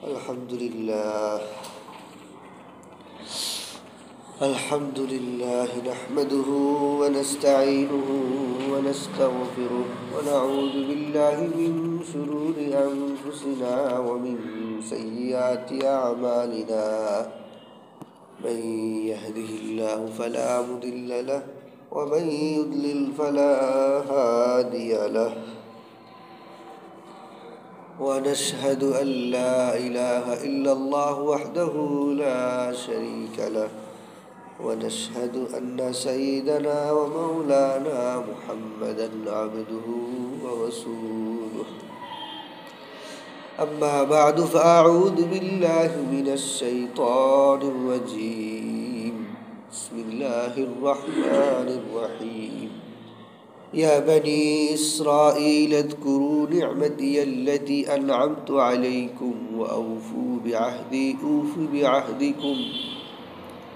الحمد لله نحمده ونستعينه ونستغفره ونعوذ بالله من شرور أنفسنا ومن سيئات أعمالنا من يهده الله فلا مضل له ومن يضلل فلا هادي له ونشهد أن لا إله إلا الله وحده لا شريك له ونشهد أن سيدنا ومولانا محمدا عبده ورسوله أما بعد فأعوذ بالله من الشيطان الرجيم بسم الله الرحمن الرحيم يا بني إسرائيل اذكروا نعمتي التي أنعمت عليكم وأوفوا بعهدي أوف بعهدكم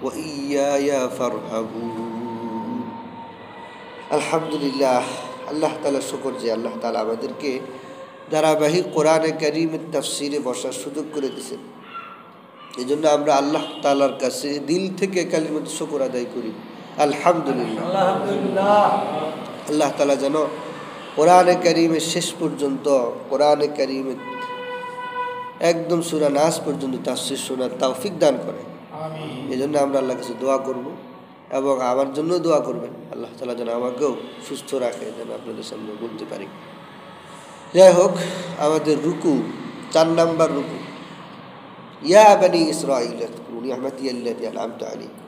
وإياي فارهبون الحمد لله আল্লাহ তাআলা শুকর যে আল্লাহ তাআলা আমাদেরকে ধারাবাহিক কোরআনে কারীমের তাফসীরে বসার সুযোগ করে দিয়েছেন। এজন্য আমরা আল্লাহ তাআলার কাছে দিল থেকে কালিমাত শুকর আদায় করি। আলহামদুলিল্লাহ আলহামদুলিল্লাহ। আল্লাহ তাআলা যেন কোরআনে কারীমের শেষ পর্যন্ত কোরআনে কারীমের একদম সূরা নাস পর্যন্ত তাফসীর শোনার তৌফিক দান করেন। আমিন। এজন্য আমরা আল্লাহর কাছে দোয়া করব এবং আমার জন্য দোয়া করবেন। আল্লাহ তাআলা যেন আমাকেও সুস্থ রাখে, যেন আপনাদের সামনে বলতে পারি। যাই হোক, আমাদের রুকু 4 নাম্বার রুকু। ইয়া বনি ইসরাঈল আযকুরু নি'মাতি আল্লাতী আন'আমতু আলাইকুম।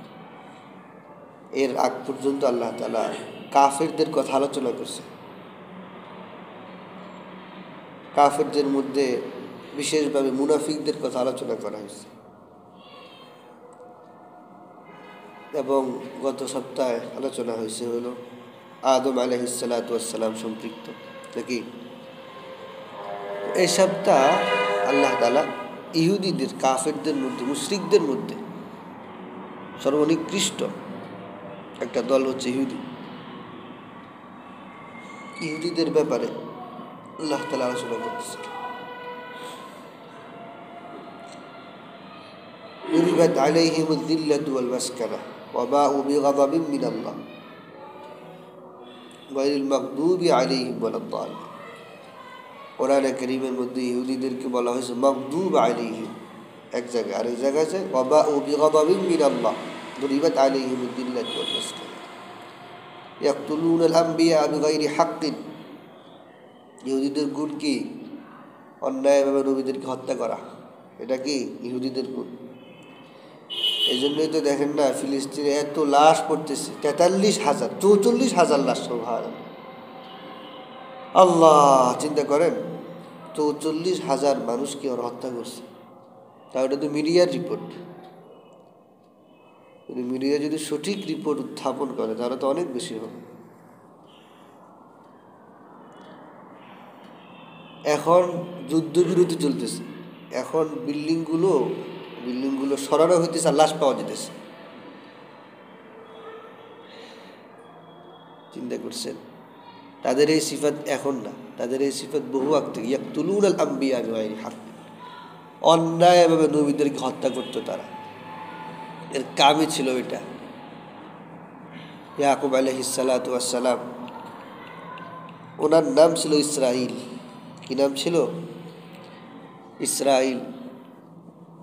এর আগ পর্যন্ত আল্লাহ তাআলা কাফেরদের কথা আলোচনা করছে। কাফেরদের মধ্যে বিশেষভাবে মুনাফিকদের কথা আলোচনা করা হয়েছে এবং গত সপ্তাহে আলোচনা হয়েছে হলো আদম আলাইহিস সালাতু ওয়াস সালাম সম্পৃক্ত নাকি। এই সপ্তাহ আল্লাহ তাআলা ইহুদিদের, কাফেরদের মধ্যে, মুশরিকদের মধ্যে সর্বনিকৃষ্ট একটা দল হচ্ছে ইহুদিদের ব্যাপারে আল্লাহ তাআলা আলোচনা করতেছে। ضربت عليهم الذلة والمسكنة وباءوا بغضب من الله غير المغضوب عليهم ولا الضالين। কোরআনে কারীমের মধ্যে ইহুদিদেরকে বলা হয়েছে মাগদুব আলাইহিম এক জায়গায়, আরেক জায়গায় আছে ওয়াবাউ বিগাদাবিন মিনাল্লাহ দুরিবাত আলাইহিম আদ-দিল্লাত ওয়াল মাসকানা ইয়াকতুলুনা আল-আনবিয়া বিগাইরি হাক্কিন। ইহুদিদের গুণ কি? অন্যায়ভাবে নবীদেরকে হত্যা করা। এটা কি ইহুদিদের গুণ? এই জন্যই তো দেখেন না, ফিলিস্তিনে এত লাশ পড়তেছে, 43,000 44,000 লাশ। সুবহানাল্লাহ, আল্লাহ চিন্তা করেন, 44,000 মানুষকে ওরা হত্যা করছে। তা ওটা তো মিডিয়ার রিপোর্ট। মিডিয়া যদি সঠিক রিপোর্ট উত্থাপন করে তাহলে তো অনেক বেশি হবে। এখন যুদ্ধবিরতি চলতেছে, এখন বিল্ডিংগুলো সরানো হইতেছে আর লাশ পাওয়া যেতেছে। চিন্তা করছেন? তাদের এই সিফাত এখন না, তাদের এই সিফাত বহু আগ থেকে। ইয়াকতুলুনা আল-আনবিয়া বিগাইরি হাক্ক, অন্যায়ভাবে নবীদেরকে হত্যা করতো তারা। এর কামই ছিল এটা। ইয়াকুব আলাইহিস সালাতু ওয়াস সালাম, ওনার নাম ছিল ইসরাঈল। কি নাম ছিল? ইসরাঈল।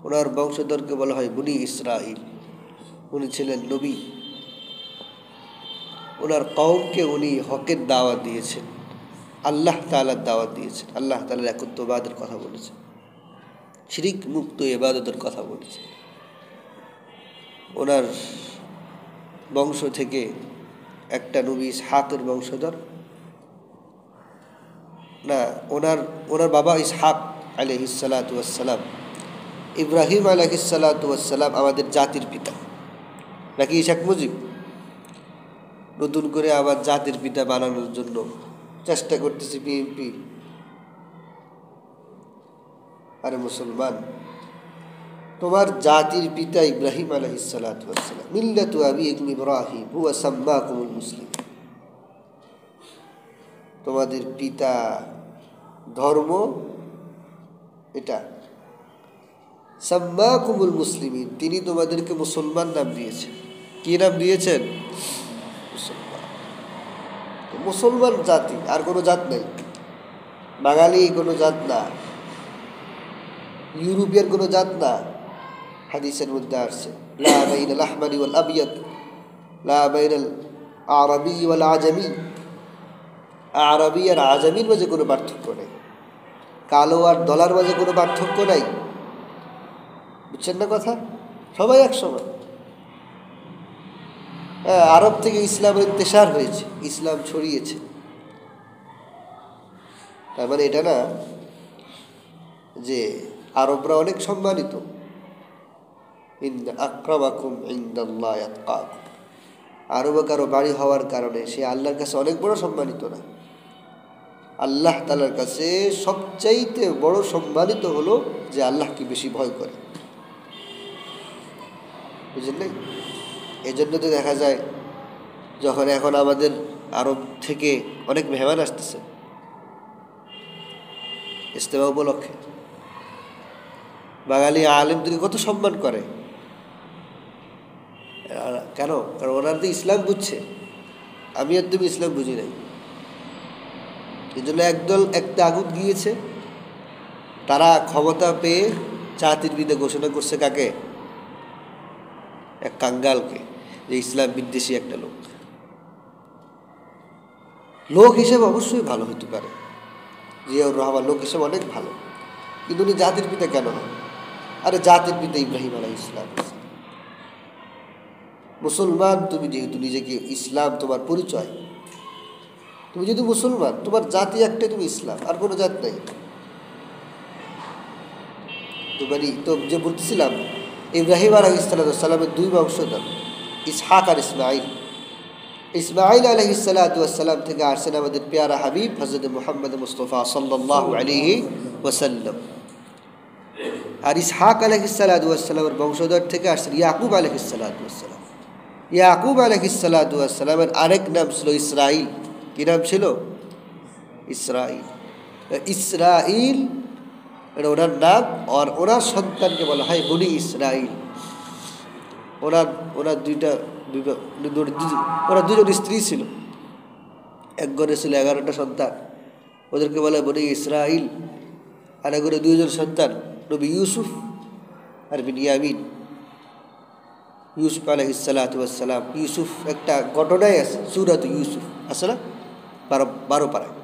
ওনার বংশধরকে বলা হয় বনি ইসরাঈল। উনি ছিলেন নবী। ওনার কওমকে উনি হকের দাওয়াত দিয়েছেন, আল্লাহ তাআলার দাওয়াত দিয়েছেন, আল্লাহ তাআলার একত্ববাদের কথা বলেছেন, শিরিক মুক্ত ইবাদতের কথা বলেছেন। ওনার বংশ থেকে একটা নবী ইসহাকের বংশধর না, ওনার বাবা ইসহাক আলাইহিস সালাতু ওয়াস সালাম, ইব্রাহিম আলাইহিস সালাতু ওয়াস সালাম আমাদের জাতির পিতা নাকি ইসহাক মুজিব? নতুন করে আবার জাতির পিতা বানানোর জন্য চেষ্টা করতেছে বিএনপি। আরে মুসলমান, তোমার জাতির পিতা ইব্রাহিম আলাইহিস সালাতু ওয়াস সালাম, মিল্লাতু আবিকুম ইব্রাহিম হুয়া সাম্মাকুমুল মুসলিমিন। তোমাদের পিতা ধর্ম এটা, সাম্মাকুমুল মুসলিমিন, তিনি তোমাদেরকে মুসলমান নাম দিয়েছেন। কি নাম দিয়েছেন? মুসলমান। মুসলমান জাতি, আর কোনো জাত নেই। বাঙালি কোনো জাত না, ইউরোপিয়ান কোনো জাত না। হাদিসের মধ্যে আসছে লা বাইনাল আহমারি ওয়াল আবিয়াদ, লা বাইনাল আরবি ওয়াল আজামি। আরবি আর আজামির মাঝে কোনো পার্থক্য নেই, কালো আর দলার মাঝে কোনো পার্থক্য নাই। বুঝছেন না কথা? সবাই একসমান। আরব থেকে ইসলামের ইন্তেশার হয়েছে, ইসলাম ছড়িয়েছে। তার মানে এটা না যে আরবরা অনেক সম্মানিত। ইন্না আক্রামাকুম ইনদাল্লাহি আতকাকুম। আরবে কারো বাড়ি হওয়ার কারণে সে আল্লাহর কাছে অনেক বড় সম্মানিত না। আল্লাহ তাআলার কাছে সবচাইতে বড় সম্মানিত হলো যে আল্লাহকে বেশি ভয় করে। বুঝলেন? এই জন্য তো দেখা যায় যখন এখন আমাদের আরব থেকে অনেক মেহমান আসতেছে ইজতেমা উপলক্ষে, বাঙালি আলেমদেরকে কত সম্মান করে। কেন? কারণ ওনারা তো ইসলাম বুঝছে, আমি আর তুমি ইসলাম বুঝি নাই। এই জন্য একদল একটা আগুন গিয়েছে, তারা ক্ষমতা পেয়ে জাতির বিরুদ্ধে ঘোষণা করছে কাকে? এক কাঙ্গালকে, যে ইসলাম বিদ্বেষী একটা লোক। লোক হিসেবে অবশ্যই ভালো হতে পারে, জিয়াউর রহমান লোক হিসেবে অনেক ভালো, কিন্তু উনি জাতির পিতা কেন হয়? আরে জাতির পিতা ইব্রাহিম আলাইহিস সালাম। মুসলমান তুমি যেহেতু, নিজেকে ইসলাম তোমার পরিচয়, তুমি যদি মুসলমান, তোমার জাতি একটাই, তুমি ইসলাম, আর কোনো জাত নাই। তো যে বলতেছিলাম, ইব্রাহিম আলাইহিস সালামের দুই বংশধর, ইসহাক আর ইসমাইল। ইসমাইল আলাইহিস সালাম থেকে আসছেন আমাদের পেয়ারা হাবিব হযরত মুহাম্মদ মুস্তাফা সাল্লাল্লাহু আলাইহি ওয়াসাল্লাম। আর ইসহাক আলাইহিস সালামের বংশধর থেকে আসছেন ইয়াকুব আলাইহিস সালাম। ইয়াকুব আলাইহিস সালামের আরেক নাম ছিল ইসরাইল। কি নাম ছিল? ইসরাইল। ইসরাইল এটা ওনার নাম, আর ওনার সন্তানকে বলা হয় বনি ইসরাইল। ওনার দুজন স্ত্রী ছিল, এক ঘরে ছিল 11টা সন্তান, ওদেরকে বলে বনি ইসরাইল। আর এক ঘরে 2জন সন্তান, নবী ইউসুফ আর বিনিয়ামিন। ইউসুফ আলাইহিস সালাম, ইউসুফ একটা ঘটনায় আছে সূরাত ইউসুফ, আছে না 12 পারায়,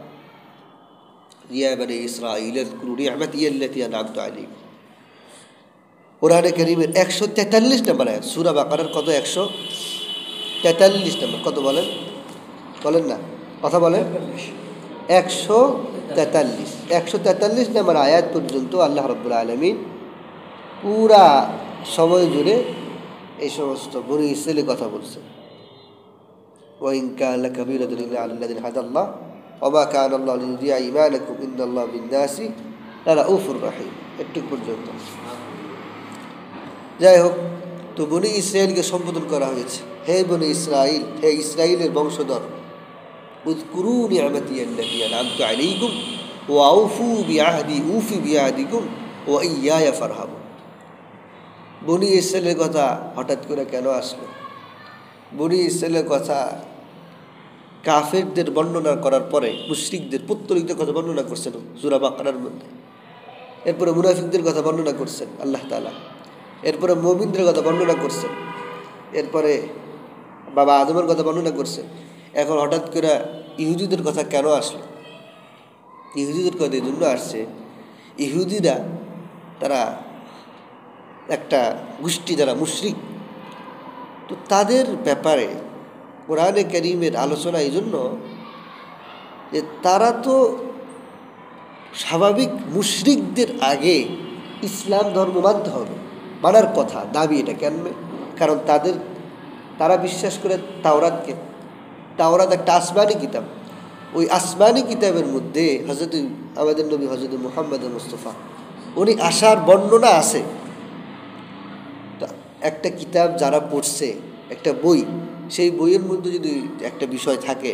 ইয়া বনি ইসরাইল আযকুরু নি'মাতি আল্লাতী আন'আমতু আলাইকুম। কোরআনে কারীমের 143 নম্বর আয়াত। সূরা বাকারার কত? 143 নম্বর। কত বলেন? বলেন না, কথা বলেন। 143 নম্বর আয়াত পর্যন্ত আল্লাহ রাব্বুল আলামিন পুরা সময় জুড়ে এই সমস্ত বনি ইসরাইলের কথা বলছেন। ওয়া ইন কানা লাকাবীরাতুন ইল্লা আলাল্লাযিনা হাদাল্লাহ ওয়া মা কানা আল্লাহু লিইয়ুযি'a ঈমানাকুম ইন্নাল্লাহা বিন-নাসি লারাউফুর রাহিম। একটু পর্যন্ত। যাই হোক, তো বনি ইসরাইলকে সম্বোধন করা হয়েছে, হে বনি ইসরাইল, হে ইসরাইলের বংশধর, উযকুরু নি'মাতি আল্লাতী আন'আমতু আলাইকুম ওয়া আউফু বিআহদি উফি বিআহদিকুম ওয়া ইয়্যায়া ফারহাবুন। বনি ইসরাইলের কথা হঠাৎ করে কেন আসলো? বনি ইসরাইলের কথা কাফেরদের বর্ণনা করার পরে মুশরিকদের, পুত্তলিকদের কথা বর্ণনা করছেন সূরা বাকারার মধ্যে। এরপরে মুনাফিকদের কথা বর্ণনা করছেন আল্লাহ তাআলা। এরপরে মুমিনদের কথা বর্ণনা করছেন। এরপরে বাবা আদমের কথা বর্ণনা করছেন। এখন হঠাৎ করে ইহুদিদের কথা কেন আসলো? ইহুদিদের কথা এই জন্য আসছে, ইহুদিরা তারা একটা গোষ্ঠী, যারা মুশরিক, তো তাদের ব্যাপারে কোরআনে কারীমের আলোচনা এই জন্য যে তারা তো স্বাভাবিক মুশরিকদের আগে ইসলাম ধর্ম মানতে হবে, মানার কথা, দাবি এটা কেন? কারণ তারা বিশ্বাস করে তাওরাতকে। তাওরাত একটা আসমানি কিতাব, ওই আসমানি কিতাবের মধ্যে আমাদের নবী হযরত মুহাম্মদ মুস্তাফা উনি আসার বর্ণনা আছে। একটা কিতাব যারা পড়ছে, একটা বই, সেই বইয়ের মধ্যে যদি একটা বিষয় থাকে,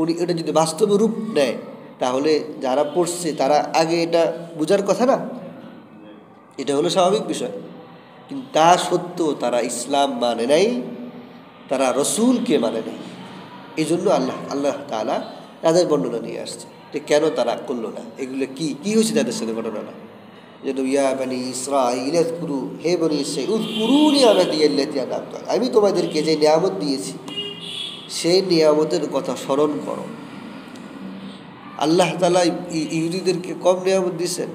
উনি এটা যদি বাস্তব রূপ নেয়, তাহলে যারা পড়ছে তারা আগে এটা বোঝার কথা না? এটা হলো স্বাভাবিক বিষয়। কিন্তু তা সত্ত্বেও তারা ইসলাম মানে নাই, তারা রসুলকে মানে নাই। এই জন্য আল্লাহ তাআলা তাদের বর্ণনা নিয়ে আসছে যে কেন তারা করলো না, এগুলো কি কি হয়েছে তাদের সাথে ঘটনাটা। যেন ইয়া বনি ইসরাঈল উযকুরু, হে বনি ইসরাঈল, উযকুরুনি আমাদিয়াল্লাতী আনআমতু, আমি তোমাদেরকে যে নিয়ামত দিয়েছি সেই নিয়ামতের কথা স্মরণ করো। আল্লাহ তাআলা ইহুদিদেরকে কম নিয়ামত দিয়েছেন?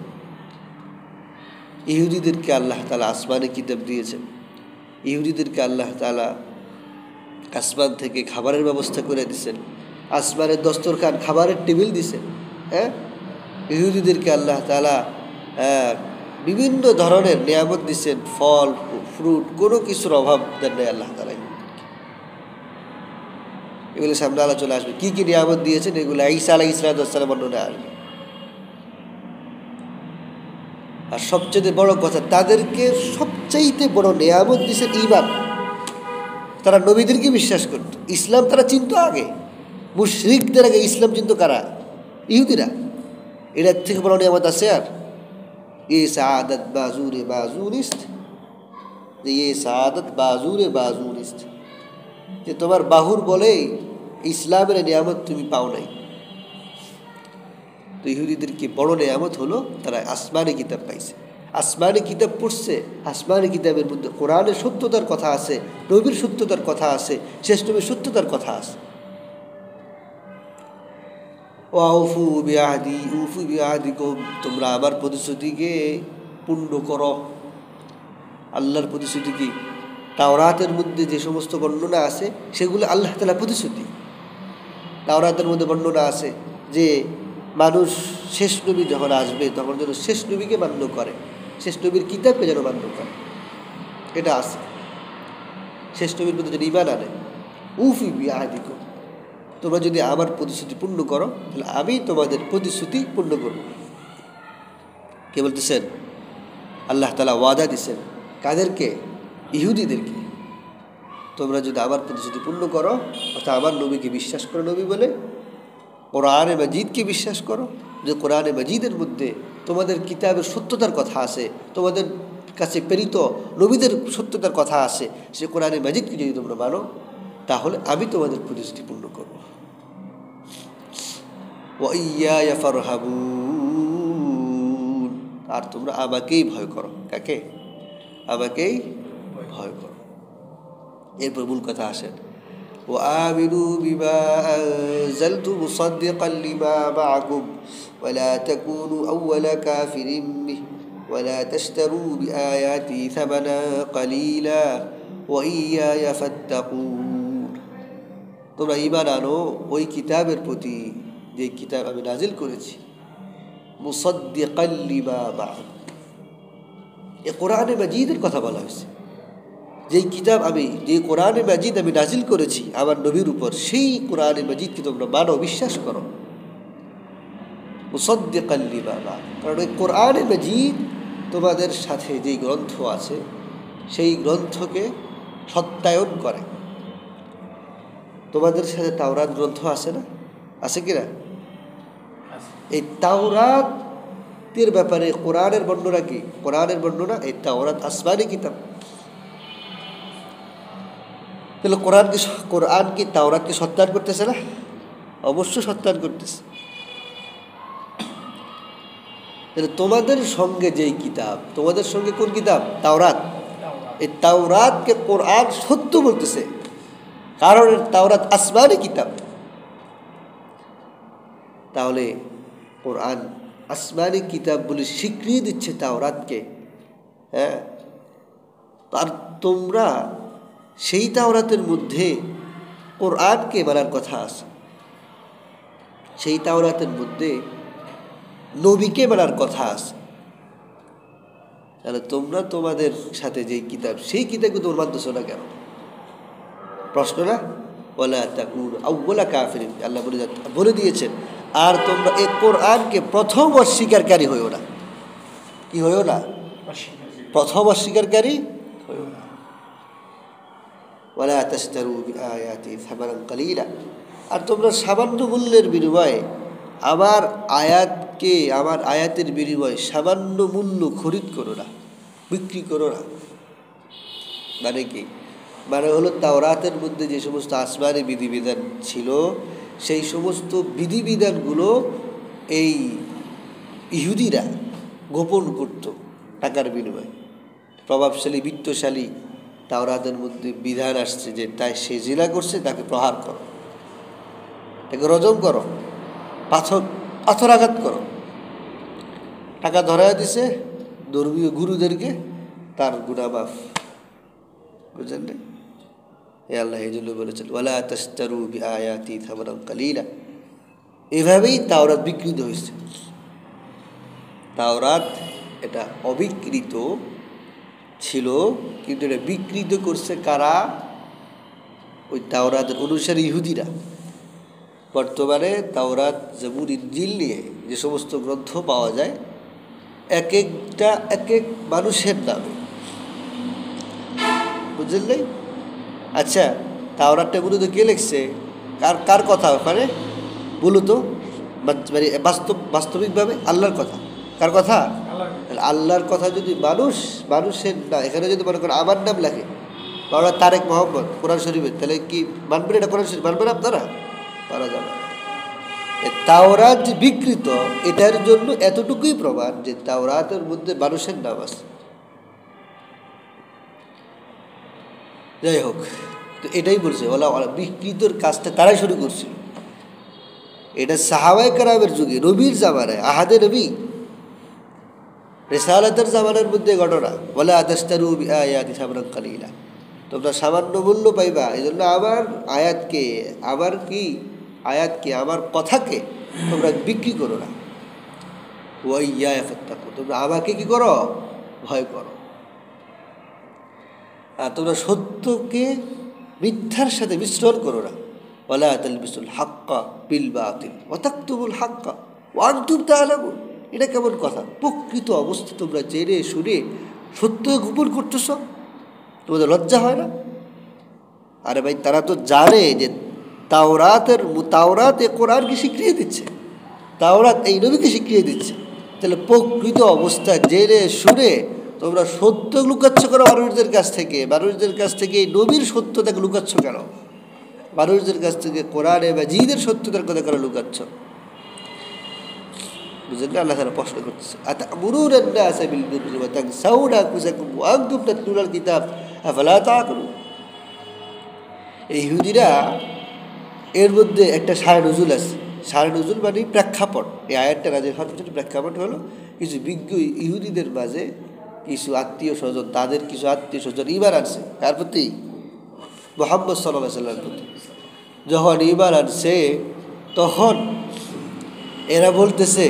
ইহুদিদেরকে আল্লাহ তাআলা আসমানে কিতাব দিয়েছেন, ইহুদিদেরকে আল্লাহ তাআলা আসমান থেকে খাবারের ব্যবস্থা করে দিয়েছেন, আসমানের দস্তরখান, খাবারের টেবিল দিয়েছেন। হ্যাঁ, ইহুদিদেরকে আল্লাহ তাআলা বিভিন্ন ধরনের নিয়ামত দিয়েছেন, ফল ফ্রুট, কোনো কিছুর অভাব দেন নাই আল্লাহ তাআলা। এগুলো সামনে আলোচনা আসবে, কী কী নিয়ামত দিয়েছেন, এগুলো ঈসা আলাইহিস সালাম বর্ণনা আসবে। আর সবচেয়ে বড় কথা, তাদেরকে সবচাইতে বড় নিয়ামত দিয়েছেন ঈমান। তারা নবীদেরকে বিশ্বাস করত, ইসলাম তারা চিনত আগে। মুশরিকদের আগে ইসলাম চিনত কারা? ইহুদিরা। এটার থেকে বড় নিয়ামত আছে আর? এ সাআদাত বাজুরে বাজুরিস্ত, যে এ সাআদাত বাজুরে বাজুরিস্ত, যে তোমার বাহুর বলেই ইসলামের নিয়ামত তুমি পাও নাই। তো ইহুদিদেরকে বড় নিয়ামত হলো তারা আসমানি কিতাব পাইছে, আসমানি কিতাব পড়ছে। আসমানি কিতাবের মধ্যে কোরআনের সত্যতার কথা আছে, নবীর সত্যতার কথা আছে, শেষ নবীর সত্যতার কথা আছে। ওয়াউফু বিআহদি উফু বিআহদিকুম, তোমরা আমার প্রতিশ্রুতিকে পূর্ণ করো। আল্লাহর প্রতিশ্রুতি কি? তাওরাতের মধ্যে যে সমস্ত বর্ণনা আছে সেগুলো আল্লাহ তাআলা প্রতিশ্রুতি। তাওরাতের মধ্যে বর্ণনা আছে যে মানুষ শেষ নবী যখন আসবে তখন যেন শেষ নবীকে মান্য করে, শেষ নবীর কিতাবকে যেন মান্য করে, এটা আছে। শেষ নবীর মধ্যে যেন ঈমান আনে। উফি বিআহদিকুম, তোমরা যদি আমার প্রতিশ্রুতি পূর্ণ করো তাহলে আমি তোমাদের প্রতিশ্রুতি পূর্ণ করব। কে বলতেছেন? আল্লাহ তাআলা ওয়াদা দিচ্ছেন কাদেরকে? ইহুদিদেরকে। তোমরা যদি আমার প্রতিশ্রুতি পূর্ণ করো, অর্থাৎ আমার নবীকে বিশ্বাস করো, নবী বলে কোরআনে মাজিদকে বিশ্বাস করো, যে কোরআনে মাজিদের মধ্যে তোমাদের কিতাবের সত্যতার কথা আছে, তোমাদের কাছে প্রেরিত নবীদের সত্যতার কথা আছে, সে কোরআনে মাজিদকে যদি তোমরা মানো তাহলে আমি তোমাদের প্রতিশ্রুতি পূর্ণ করব। ওয়া ইয়্যায়া ফারহাবুন, আর তোমরা আমাকেই ভয় করো। কাকে? আমাকেই ভয় করো। এরপর মূল কথা আসেন, وآمنوا بما أنزلت مصدقا لما معكم ولا تكونوا أول كافر به ولا تشتروا بآياتي ثمنا قليلا وإياي فاتقون। তোমরা ঈমান আনো ওই কিতাবের প্রতি যে কিতাব আমি নাজিল করেছি, মুসাদ্দিকাল লিমা মা'কুম, এ কোরআনে মাজিদের কথা বলা হয়েছে। যেই কিতাব আমি, যে কোরআনে মাজিদ আমি নাজিল করেছি আমার নবীর উপর, সেই কোরআনে মাজিদকে তোমরা মানো, বিশ্বাস করো। মুসাদ্দিকাল লিমা মা'কুম, কারণ ওই কোরআনে মাজিদ তোমাদের সাথে যেই গ্রন্থ আছে সেই গ্রন্থকে সত্যায়ন করে। তোমাদের সাথে তাওরাত গ্রন্থ আছে না? আছে কি না? এই তাওরাতের ব্যাপারে কোরআনের বর্ণনা কি? কোরআনের বর্ণনা, এই তাওরাত আসমানি কিতাব। তাহলে কোরআন কি তাওরাতকে সত্যায়ন করতেছে না? অবশ্যই সত্যায়ন করতেছে। তাহলে তোমাদের সঙ্গে যেই কিতাব, তোমাদের সঙ্গে কোন কিতাব? তাওরাত। এই তাওরাতকে কোরআন সত্য বলতেছে, কারণ তাওরাত আসমানি কিতাব। তাহলে কোরআন আসমানি কিতাব বলে স্বীকৃতি দিচ্ছে তাওরাতকে। হ্যাঁ, আর তোমরা সেই তাওরাতের মধ্যে কোরআনকে মানার কথা আছে, সেই তাওরাতের মধ্যে নবীকে মানার কথা আছে। তাহলে তোমরা তোমাদের সাথে যেই কিতাব, সেই কিতাবকে তোমরা মানতেছো না কেন? প্রশ্ন না? ওয়ালা তাকুনু আউওয়ালা কাফিরিন, আল্লাহ বলে দিয়েছেন। আর তোমরা এই কোরআনকে প্রথম অস্বীকারী হইও না। কি হইও না? প্রথম অস্বীকারী হইও না। ওয়ালা তাশতারু বিআয়াতি সামানান কালিলা, আর তোমরা সামান্য মূল্যের বিনিময়ে আমার আয়াতের বিনিময়ে সামান্য মূল্য খরিদ করো না। বিক্রি করো না। মানে কি? মানে হলো তাওরাতের মধ্যে যে সমস্ত আসমানি বিধিবিধান ছিল সেই সমস্ত বিধিবিধানগুলো এই ইহুদিরা গোপন করত টাকার বিনিময়ে। প্রভাবশালী বিত্তশালী তাওরাতের মধ্যে বিধান আসছে যে তাই সে জিনা করছে তাকে প্রহার করো, তাকে রজম করো, পাথর আঘাত করো। টাকা ধরায় দিছে ধর্মীয় গুরুদেরকে, তার গুনাহ মাফ। বুঝলেন না? এ আল্লাহ এই জন্য বলেছেন ওয়ালা তাশতারু বিআয়াতি থামানান কালিলা। এভাবেই তাওরাত বিকৃত হয়েছে। তাওরাত এটা অবিকৃত ছিল, কিন্তু এটা বিকৃত করছে কারা? ওই তাওরাতের অনুসারী ইহুদিরা। বর্তমানে তাওরাত, জবুর, ইনজিল নিয়ে যে সমস্ত গ্রন্থ পাওয়া যায় এক একটা এক এক মানুষের নামে। বুঝলেন নাই? আচ্ছা, তাওরাতটা মূলত কে লিখছে? কার কার কথা ওখানে বলো তো? মানে বাস্তবিকভাবে আল্লাহর কথা। কার কথা? আল্লাহর কথা। যদি মানুষের না, এখানে যদি মনে করেন আমার নাম লেখে বাবা তারেক মোহাম্মদ কোরআন শরীফের, তাহলে কি মানবেন? এটা কোরআন শরীফ মানবেন আপনারা? মানা যাবে। তাওরাত যে বিকৃত, এটার জন্য এতটুকুই প্রমাণ যে তাওরাতের মধ্যে মানুষের নাম আছে। যাই হোক, তো এটাই বলছে ওলা বিকৃতর কাজটা তারাই শুরু করছিল। এটা সাহাবায়ে কেরামের যুগে, নবীর জামানায়, আহাদে নবী রিসালাতের জামানার মধ্যে ঘটনা। ওয়ালা তাশতারু বিআয়াতি সামানান কালিলা, তোমরা সামান্য মূল্য পাইবা, এই জন্য আমার আয়াতকে, আমার কথাকে তোমরা বিক্রি করো না। ওয়া ইয়া ফাত্তাকু, তোমরা আমাকে কি করো? ভয় করো। আর তোমরা সত্যকে মিথ্যার সাথে মিশ্রণ করো না। ওয়ালা তালবিসুল হাক্কা বিল বাতিল ওয়া তাকতুমুল হাক্কা ওয়া আনতুম তা'লামুন। এটা কেমন কথা? প্রকৃত অবস্থা তোমরা জেনে শুনে সত্য গোপন করতেছ, তোমাদের লজ্জা হয় না? আরে ভাই, তারা তো জানে যে তাওরাত কোরআনকে স্বীকৃতি দিচ্ছে, তাওরাত এই নবীকে স্বীকৃতি দিচ্ছে। তাহলে প্রকৃত অবস্থা জেনে শুনে তোমরা সত্য লুকাচ্ছ কেন মানুষদের কাছ থেকে? এই নবীর সত্যতাকে লুকাচ্ছ কেন? মানুষদের কাছ থেকে কোরআনে বা জিদের সত্যতার কথা কেন লুকাচ্ছ? বুঝলেন না? আল্লাহ তাআলা প্রশ্ন করতেছে, আতা'মুরুনান নাসা বিল বিররি ওয়া তানসাউনা আনফুসাকুম ওয়া আনতুম তাতলুনাল কিতাব আফালা তা'কিলুন। এই ইহুদিরা, এর মধ্যে একটা সারে নজুল আছে। সারে নজুল মানে প্রেক্ষাপট। এই আয়াতটা নাযিল হওয়ার পিছনে প্রেক্ষাপট হলো কিছু বিজ্ঞ ইহুদিদের মাঝে কিছু আত্মীয় স্বজন, তাদের কিছু আত্মীয় স্বজন ঈমান আনছে কার প্রতি? মুহাম্মদ সাল্লাল্লাহু আলাইহি ওয়াসাল্লামের প্রতি। যখন ঈমান আনছে তখন এরা বলতেছে,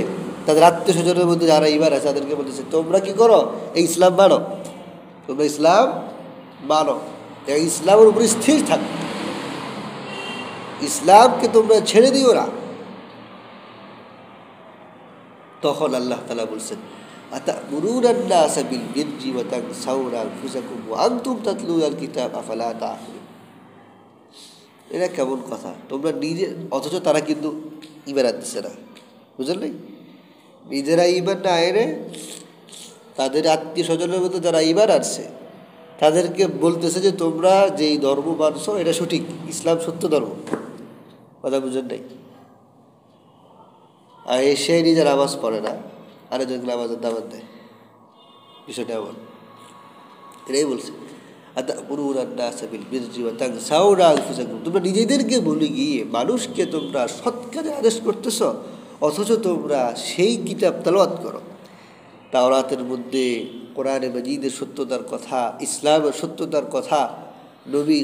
তাদের আত্মীয় স্বজনের মধ্যে যারা ঈমান আছে তাদেরকে বলতেছে, তোমরা কি করো? এই ইসলাম মানো, তোমরা ইসলাম মানো, এই ইসলামের উপরে স্থির থাকো, ইসলামকে তোমরা ছেড়ে দিও না। তখন আল্লাহ তাআলা বলছেন, আতা'মুরুনান নাসা বিল বিররি ওয়া তানসাউনা আনফুসাকুম ওয়া আনতুম তাতলুনাল কিতাব আফালা তা'কিলুন। এটা কেমন কথা? তোমরা নিজে, অথচ তারা কিন্তু ঈমান আনতেছে না। বুঝলেন? নিজেরা ঈমান না এনে তাদের আত্মীয় স্বজনের মধ্যে যারা ঈমান আনছে তাদেরকে বলতেছে যে তোমরা যেই ধর্ম মানছো এটা সঠিক, ইসলাম সত্য ধর্ম। কথা বুঝেন নাই? আর সে নিজের নামাজ পড়ে না, আরেকজনকে নামাজের দাওয়াত দেয়। বিষয়টা এমন। এটাই বলছে, আতা'মুরুনান নাসা বিল বিররি ওয়া তানসাউনা আনফুসাকুম। তোমরা নিজেদেরকে ভুলে গিয়ে মানুষকে তোমরা সৎ কাজে আদেশ করতেছ, অথচ তোমরা সেই কিতাব তেলাওয়াত করো। তাওরাতের মধ্যে কোরআনে মাজিদের সত্যতার কথা, ইসলামের সত্যতার কথা, নবী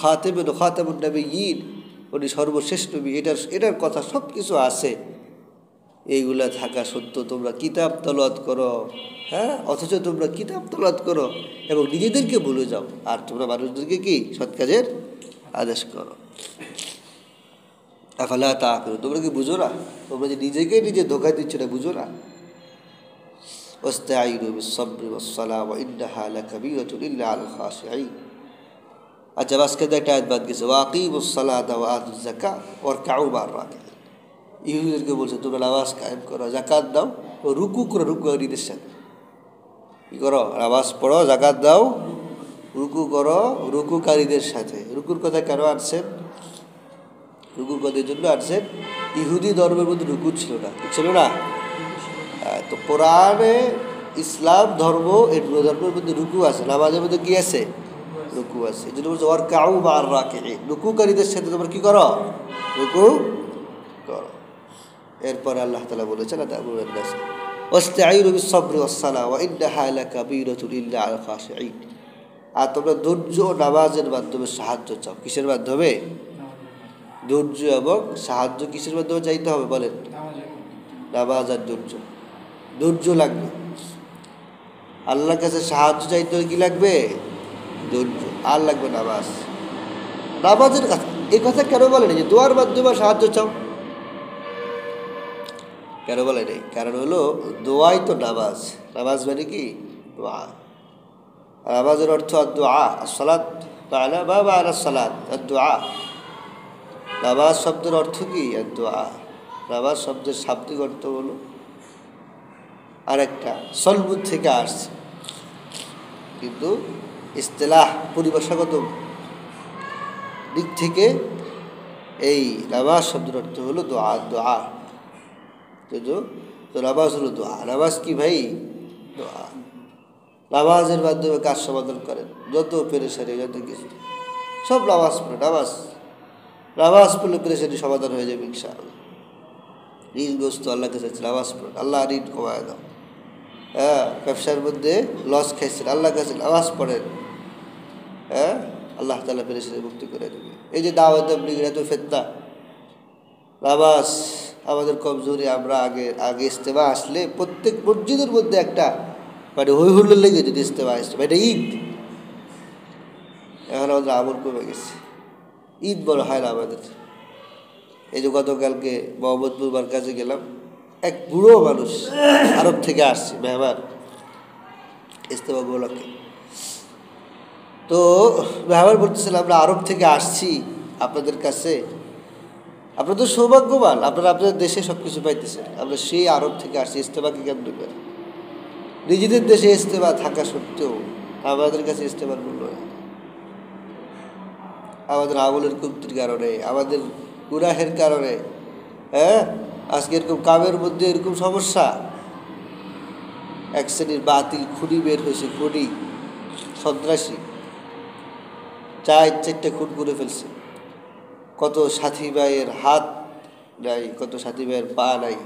খাতেমুন নবিয়্যিন, উনি সর্বশেষ নবী, এটার কথা সব কিছু আছে। এইগুলা থাকা সত্য তোমরা কিতাব তেলাওয়াত করো, হ্যাঁ, অথচ তোমরা কিতাব তেলাওয়াত করো এবং নিজেদেরকে ভুলে যাও, আর তোমরা মানুষদেরকে কি সৎ কাজের আদেশ করো। আফালা তা'কিলুন, তোমরা কি বুঝো না? তোমরা যে নিজে ধোঁকা দিচ্ছ না, বুঝো না? ওয়াস্তাঈনু বিস-সাবরি ওয়াস-সালাহ ওয়া ইন্নাহা লাকাবীরাতুন ইল্লা আলাল খাশিঈন। আচ্ছা, আজকে একটা আয়াত বাদ গেছে, ওয়া আকিমুস-সালাতা ওয়া আতুয যাকাত ওয়ারকাউ মা'আর রাকিঈন। ইহুদিদেরকে বলছে তোমরা নামাজ কায়েম করো, যাকাত দাও ও রুকু করো, রুকু নির্দেশ সাথে। কী করো? নামাজ পড়ো, যাকাত দাও, রুকু করো রুকুকারীদের সাথে। রুকুর কথা কেন আনছেন? রুকুর কথার জন্য আনছেন, ইহুদি ধর্মের মধ্যে রুকু ছিল না, ছিল না? তো কোরআনে ইসলাম ধর্ম, এই ধর্মের মধ্যে রুকু আছে, নামাজের মধ্যে কি আছে? রুকু আছে। এই জন্য বলছে ওয়ার কাউ বা আর রাকে, রুকুকারীদের সাথে তোমরা কী করো? রুকু করো। এরপর আল্লাহ তাআলা বলেছেন ওয়াস্তাঈনু বিস-সাবরি ওয়াস-সালাহ ওয়া ইন্নাহা লাকাবীরাতুন ইল্লা আলাল খাশিঈন। আর তোমরা ধৈর্য ও নামাজের মাধ্যমে সাহায্য চাও। কিসের মাধ্যমে? ধৈর্য এবং সাহায্য কিসের মাধ্যমে চাইতে হবে বলেন? নামাজ আর ধৈর্য। ধৈর্য লাগবে। আল্লাহর কাছে সাহায্য চাইতে হলে কী লাগবে? ধৈর্য। আর লাগবে নামাজ। নামাজের কথা, এই কথা কেন বলেন যে দোয়ার মাধ্যমে সাহায্য চাও? কেন বলে নেই? কারণ হলো দোয়াই তো নামাজ। নামাজ মানে কি? দোয়া। নামাজের অর্থ দোয়া, সালাত মা'না মা মা'না সালাত, দোয়া। নামাজ শব্দের অর্থ কি? দোয়া। নামাজ শব্দের শাব্দিক অর্থ হলো আরেকটা, সলবুদ থেকে আসছে, কিন্তু ইস্তেলাহ পরিভাষাগত দিক থেকে এই নামাজ শব্দের অর্থ হলো দোয়া। দোয়া তো নামাজ হলো দোয়া। নামাজ কি ভাই? দোয়া। নামাজের মাধ্যমে কাজ সমাধান করেন, যত পেরেশানি, যত কিছু সব নামাজ পড়ে। নামাজ পড়লে পেরেশানি সমাধান হয়ে যাবে ইনশাআল্লাহ। ঋণগ্রস্ত আল্লাহর কাছে নামাজ পড়েন, আল্লাহ ঋণ কমায় দাও। হ্যাঁ, ব্যবসার মধ্যে লস খাইছেন, আল্লাহর কাছে নামাজ পড়েন, হ্যাঁ, আল্লাহ তাআলা পেরেশানি মুক্তি করে দেবে। এই যে দাওয়াত তাবলীগের এত ফিতনা, নামাজ আমাদের কমজোরি। আমরা আগে ইস্তেমা আসলে প্রত্যেক মসজিদের মধ্যে একটা মানে হই হুল্লোড় লেগে যদি ইস্তেমা আসছে, এটা ঈদ। এখন আমাদের আমল কমে গেছে, ঈদ বড় হয় না আমাদের। এই যে গতকালকে মোহাম্মদপুর মার্কাজে গেলাম, এক বুড়ো মানুষ আরব থেকে আসছে মেহমান ইস্তেমা উপলক্ষে। তো মেহমান বলতেছিলাম আমরা আরব থেকে আসছি আপনাদের কাছে, আপনারা তো সৌভাগ্যবান, আপনারা আপনাদের দেশে সব কিছু পাইতেছেন, আমরা সেই আরব থেকে আসছি, ইস্তেমাকে কেমন করেন? নিজেদের দেশে ইস্তেমা থাকা সত্ত্বেও আমাদের কাছে ইস্তেমার মূল্য নেই। আমাদের আমলের কমতির কারণে, আমাদের গুনাহের কারণে, হ্যাঁ, আজকে এরকম কামের মধ্যে এরকম সমস্যা। এক শ্রেণীর বাতিল খুনি বের হয়েছে, খুনি সন্ত্রাসী, 4-4টা খুন করে ফেলছে। কত সাথী ভাইয়ের হাত নাই, কত সাথী ভাইয়ের পা নাই,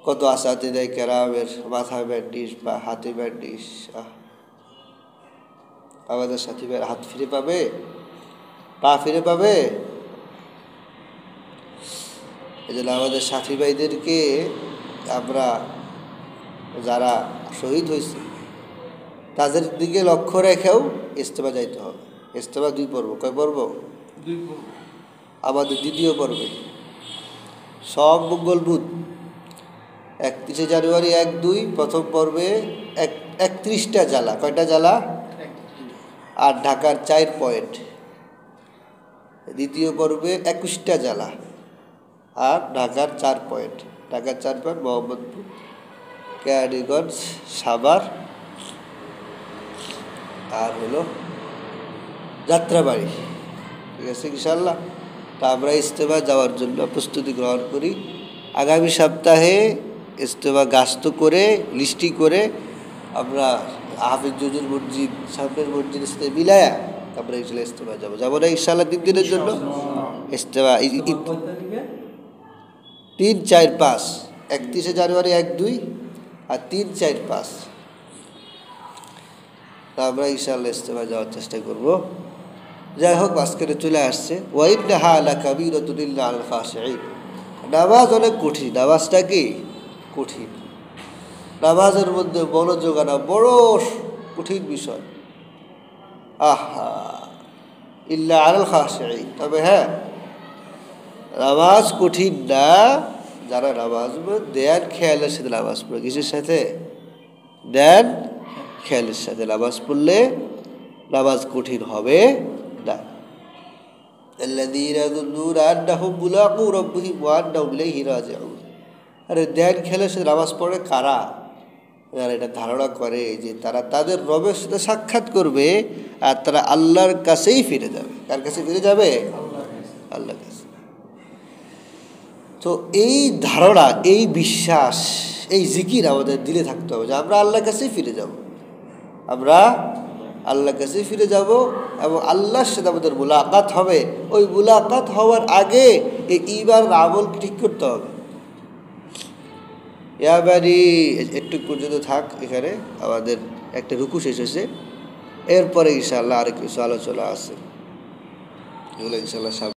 কত আসাতে দেয় কেরামের মাথায় ব্যান্ডিস বা হাতে ব্যান্ডিস। আমাদের সাথী ভাইয়ের হাত ফিরে পাবে, পা ফিরে পাবে? এই জন্য আমাদের সাথী ভাইদেরকে আমরা যারা শহীদ হয়েছে তাদের দিকে লক্ষ্য রেখেও ইস্তেমা যাইতে হবে। ইস্তেমা 2 পর্ব। কয় পর্ব? 2 পর্ব। আমাদের দ্বিতীয় পর্বে সব মঙ্গল বুধ 31শে জানুয়ারি 1-2 প্রথম পর্বে 31টা জেলা। কয়টা জেলা? আর ঢাকার 4 পয়েন্ট। দ্বিতীয় পর্বে 21টা জেলা আর ঢাকার 4 পয়েন্ট। ঢাকার 4 পয়েন্ট মোহাম্মদপুর, কেরানীগঞ্জ, সাভার আর হলো যাত্রাবাড়ি। ঠিক আছে ইনশাআল্লাহ। তা আমরা ইস্তেমা যাওয়ার জন্য প্রস্তুতি গ্রহণ করি। আগামী সপ্তাহে ইস্তেমা গাস্ত করে লিস্টি করে আমরা হাফিজ জুজুর মসজিদ, সামনের মসজিদের সাথে মিলায়া আমরা ইস্তেমা যাবো না ইনশাআল্লাহ 3 দিনের জন্য। ইস্তেমা 3, 4, 5, 31শে জানুয়ারি 1-2 আর 3, 4, 5 আমরা ইনশাআল্লাহ ইস্তেমা যাওয়ার চেষ্টা করব। যাই হোক, আজকে চলে আসছে ওয়া ইন্নাহা লাকাবীরাতুন ইল্লা আলাল খাশিঈন। নামাজ অনেক কঠিন। নামাজটা কি কঠিন? নামাজের মধ্যে মনোযোগ আনা বড় কঠিন বিষয়। আহা, ইল্লা আলাল খাশিঈন। তবে হ্যাঁ, নামাজ কঠিন না যারা নামাজ ধ্যান খেয়ালের সাথে নামাজ পড়ে। কিসের সাথে? ধ্যান খেয়ালের সাথে নামাজ পড়লে নামাজ কঠিন হবে না। আল্লাযীনা ইয়াযুন্নুনা আন্নাহুম মুলাকু রাব্বিহিম ওয়া আন্নাহুম ইলাইহি রাজিউন। আরে ধ্যান খেয়ালের সাথে নামাজ পড়ে কারা? যারা এটা ধারণা করে যে তারা তাদের রবের সাথে সাক্ষাৎ করবে আর তারা আল্লাহর কাছেই ফিরে যাবে। কার কাছে ফিরে যাবে? আল্লাহর কাছে। তো এই ধারণা, এই বিশ্বাস, এই জিকির আমাদের দিলে থাকতে হবে যে আমরা আল্লাহর কাছেই ফিরে যাব, আমরা আল্লাহর কাছেই ফিরে যাব এবং আল্লাহর সাথে আমাদের মুলাকাত হবে। ওই মুলাকাত হওয়ার আগে এই ঈমান আমল ঠিক করতে হবে। ইয়াবারি একটু পর্যন্ত থাক, এখানে আমাদের একটা রুকু শেষ হয়েছে, এরপরে ইনশাআল্লাহ আর কিছু আলোচনা আছে, এগুলো ইনশাআল্লাহ